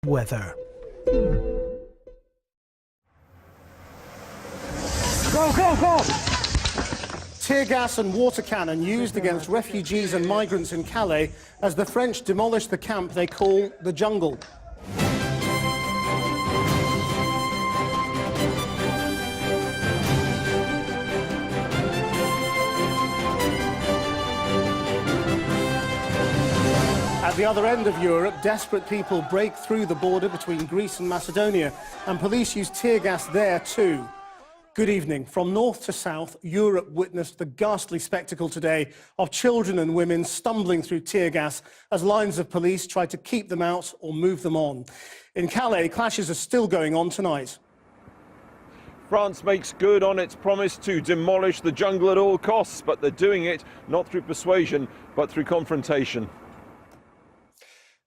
Weather. Go, go, go! Tear gas and water cannon used against refugees and migrants in Calais as the French demolished the camp they call the Jungle. At the other end of Europe, desperate people break through the border between Greece and Macedonia, and police use tear gas there too. Good evening. From north to south, Europe witnessed the ghastly spectacle today of children and women stumbling through tear gas as lines of police tried to keep them out or move them on. In Calais, clashes are still going on tonight. France makes good on its promise to demolish the jungle at all costs, but they're doing it not through persuasion, but through confrontation.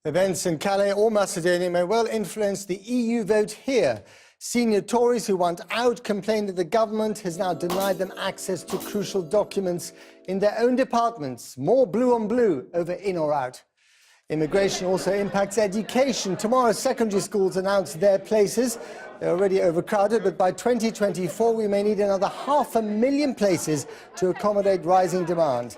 Events in Calais or Macedonia may well influence the EU vote here. Senior Tories who want out complain that the government has now denied them access to crucial documents in their own departments. More blue on blue over in or out. Immigration also impacts education. Tomorrow, secondary schools announce their places. They're already overcrowded, but by 2024 we may need another 500,000 places to accommodate rising demand.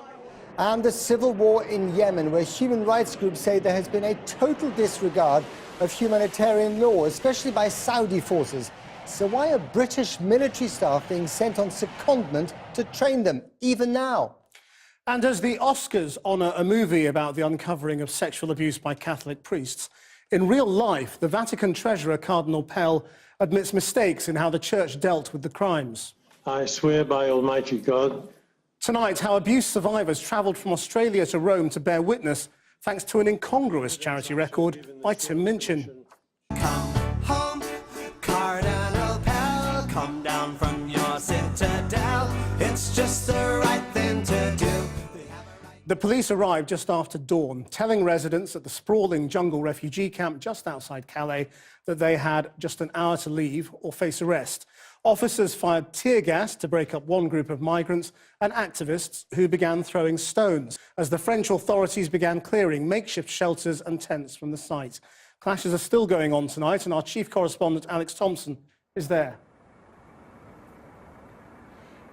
And the civil war in Yemen, where human rights groups say there has been a total disregard of humanitarian law, especially by Saudi forces. So why are British military staff being sent on secondment to train them, even now? And as the Oscars honour a movie about the uncovering of sexual abuse by Catholic priests, in real life, the Vatican treasurer, Cardinal Pell, admits mistakes in how the Church dealt with the crimes. I swear by Almighty God. Tonight, how abuse survivors travelled from Australia to Rome to bear witness, thanks to an incongruous charity record by Tim Minchin. Come home, Cardinal Pell, come down from your citadel. It's just the right thing to do. The police arrived just after dawn, telling residents at the sprawling jungle refugee camp just outside Calais that they had just an hour to leave or face arrest. Officers fired tear gas to break up one group of migrants and activists who began throwing stones as the French authorities began clearing makeshift shelters and tents from the site. Clashes are still going on tonight, and our chief correspondent, Alex Thompson, is there.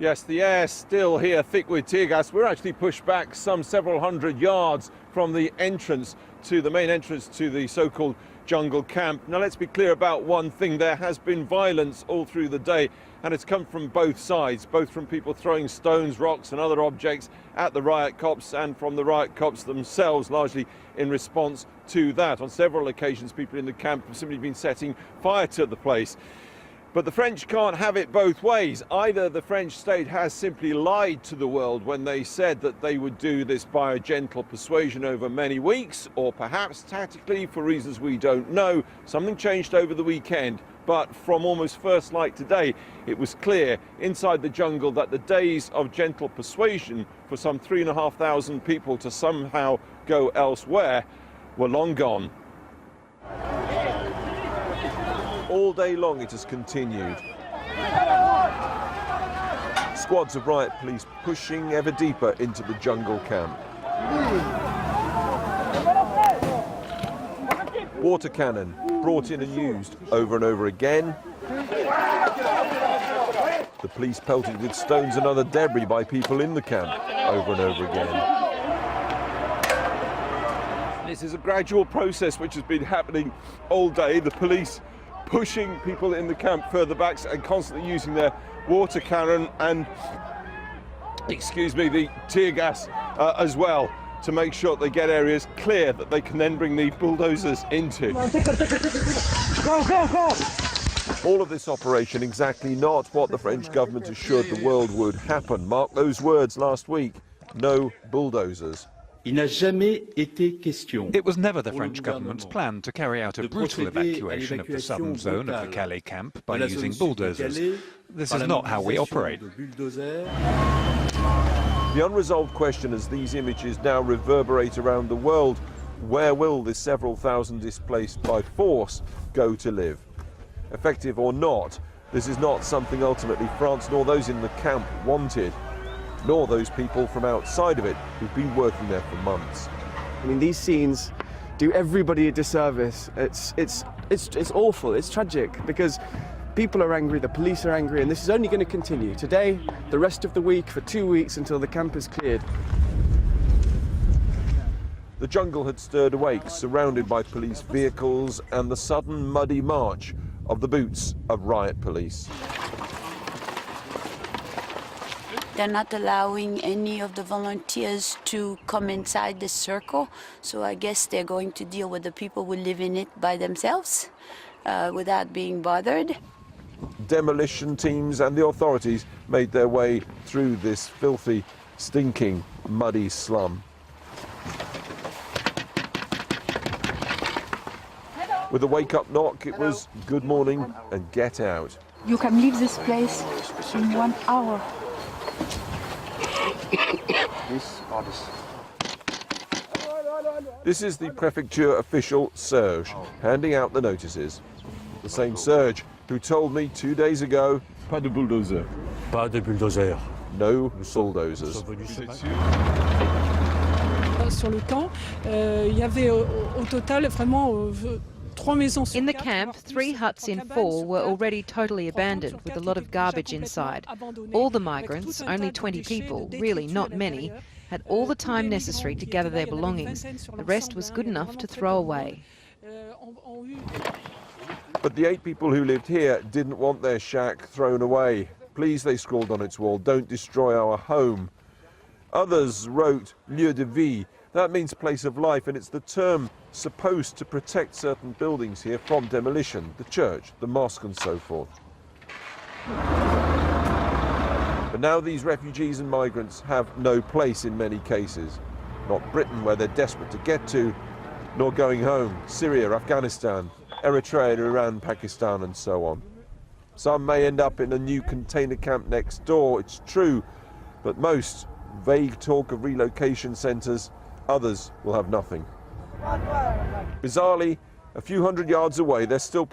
Yes, the air's still here, thick with tear gas. We're actually pushed back some several hundred yards from the entrance to the main entrance to the so-called jungle camp. Now, let's be clear about one thing. There has been violence all through the day, and it's come from both sides, both from people throwing stones, rocks and other objects at the riot cops and from the riot cops themselves, largely in response to that. On several occasions, people in the camp have simply been setting fire to the place. But the French can't have it both ways. Either the French state has simply lied to the world when they said that they would do this by a gentle persuasion over many weeks, or perhaps tactically, for reasons we don't know, something changed over the weekend. But from almost first light today, it was clear inside the jungle that the days of gentle persuasion for some 3,500 people to somehow go elsewhere were long gone. All day long it has continued. Squads of riot police pushing ever deeper into the jungle camp. Water cannon brought in and used over and over again. The police pelted with stones and other debris by people in the camp over and over again. This is a gradual process which has been happening all day. The police pushing people in the camp further back and constantly using their water cannon and, the tear gas as well to make sure they get areas clear that they can then bring the bulldozers into. Go, go, go! All of this operation exactly not what the French government assured the world would happen. Mark those words last week, no bulldozers. It was never the French government's plan to carry out a brutal evacuation of the southern zone of the Calais camp by using bulldozers. This is not how we operate. The unresolved question as these images now reverberate around the world, where will the several thousand displaced by force go to live? Effective or not, this is not something ultimately France nor those in the camp wanted, nor those people from outside of it who've been working there for months. I mean, these scenes do everybody a disservice. It's awful, it's tragic, because people are angry, the police are angry, and this is only going to continue. Today, the rest of the week, for 2 weeks until the camp is cleared. The jungle had stirred awake, surrounded by police vehicles and the sudden muddy march of the boots of riot police. They're not allowing any of the volunteers to come inside the circle, so I guess they're going to deal with the people who live in it by themselves without being bothered. Demolition teams and the authorities made their way through this filthy, stinking, muddy slum. With a wake-up knock, it was good morning and get out. You can leave this place in 1 hour. This is the prefecture official, Serge, handing out the notices. The same Serge who told me 2 days ago, Pas de bulldozer. Pas de bulldozer. No bulldozers. Sur le camp, il y avait au total vraiment 3 maisons. In the camp, 3 huts in 4 were already totally abandoned, with a lot of garbage inside. All the migrants, only 20 people, really not many, had all the time necessary to gather their belongings. The rest was good enough to throw away. But the 8 people who lived here didn't want their shack thrown away. Please, they scrawled on its wall, don't destroy our home. Others wrote lieu de vie. That means place of life, and it's the term supposed to protect certain buildings here from demolition, the church, the mosque and so forth. But now these refugees and migrants have no place in many cases. Not Britain, where they're desperate to get to, nor going home, Syria, Afghanistan, Eritrea, Iran, Pakistan and so on. Some may end up in a new container camp next door, it's true, but most, vague talk of relocation centres, others will have nothing. Bizarrely, a few hundred yards away, there's still